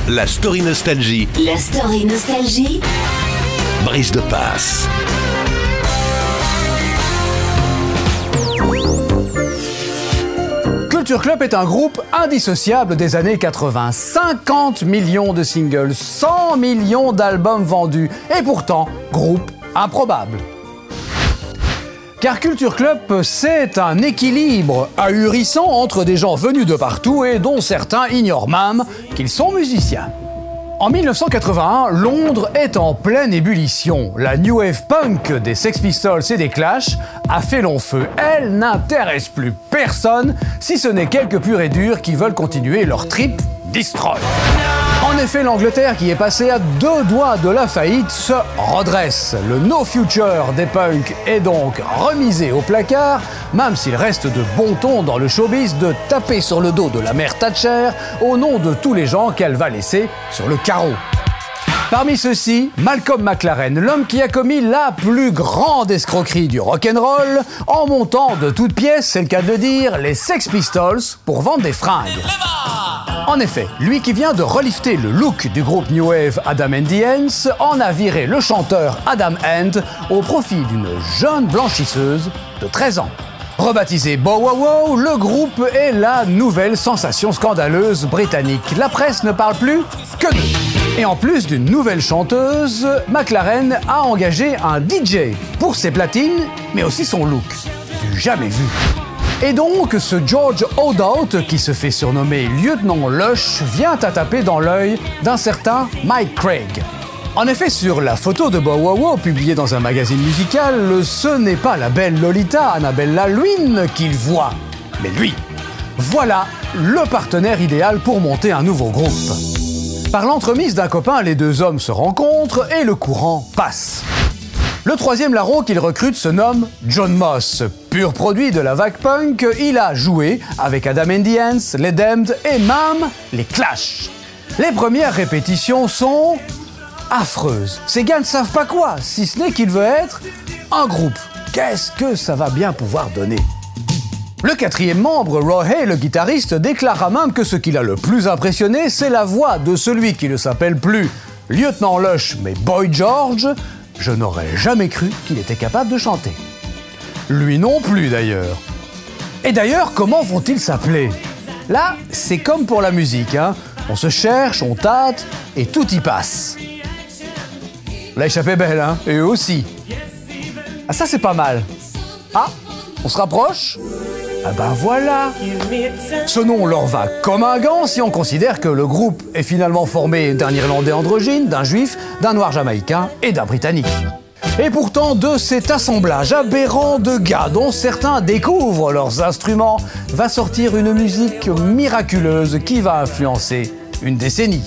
La story nostalgie. La story nostalgie. Brice de Passe. Culture Club est un groupe indissociable des années 80. 50 millions de singles, 100 millions d'albums vendus. Et pourtant, groupe improbable. Car Culture Club, c'est un équilibre ahurissant entre des gens venus de partout et dont certains ignorent même qu'ils sont musiciens. En 1981, Londres est en pleine ébullition. La New Wave Punk des Sex Pistols et des Clash a fait long feu. Elle n'intéresse plus personne, si ce n'est quelques purs et durs qui veulent continuer leur trip Destroy. En effet, l'Angleterre, qui est passée à 2 doigts de la faillite, se redresse. Le No Future des punks est donc remisé au placard, même s'il reste de bon ton dans le showbiz de taper sur le dos de la mère Thatcher au nom de tous les gens qu'elle va laisser sur le carreau. Parmi ceux-ci, Malcolm McLaren, l'homme qui a commis la plus grande escroquerie du rock'n'roll en montant de toutes pièces, c'est le cas de le dire, les Sex Pistols pour vendre des fringues. En effet, lui qui vient de relifter le look du groupe New Wave Adam and the Ants en a viré le chanteur Adam Ant au profit d'une jeune blanchisseuse de 13 ans. Rebaptisé Bow Wow Wow, le groupe est la nouvelle sensation scandaleuse britannique. La presse ne parle plus que d'eux. Et en plus d'une nouvelle chanteuse, McLaren a engagé un DJ pour ses platines, mais aussi son look. Du jamais vu. Et donc, ce George O'Dowd, qui se fait surnommer Lieutenant Lush, vient à taper dans l'œil d'un certain Mike Craig. En effet, sur la photo de Bow Wow Wow, publiée dans un magazine musical, ce n'est pas la belle Lolita Annabella Lwin qu'il voit, mais lui. Voilà le partenaire idéal pour monter un nouveau groupe. Par l'entremise d'un copain, les deux hommes se rencontrent et le courant passe. Le troisième larron qu'il recrute se nomme John Moss. Pur produit de la vague punk, il a joué avec Adam and the Ants, les Damned et même les Clash. Les premières répétitions sont affreuses. Ces gars ne savent pas quoi, si ce n'est qu'il veut être un groupe. Qu'est-ce que ça va bien pouvoir donner? Le quatrième membre, Roy, le guitariste, déclara même que ce qui l'a le plus impressionné, c'est la voix de celui qui ne s'appelle plus Lieutenant Lush, mais Boy George. Je n'aurais jamais cru qu'il était capable de chanter. Lui non plus d'ailleurs. Et d'ailleurs, comment vont-ils s'appeler? Là, c'est comme pour la musique, hein. On se cherche, on tâte, et tout y passe. La échappée est belle, hein. Et eux aussi. Ah, ça c'est pas mal. Ah, on se rapproche? Ah ben voilà. Ce nom leur va comme un gant si on considère que le groupe est finalement formé d'un Irlandais androgyne, d'un Juif, d'un Noir jamaïcain et d'un Britannique. Et pourtant, de cet assemblage aberrant de gars dont certains découvrent leurs instruments, va sortir une musique miraculeuse qui va influencer une décennie.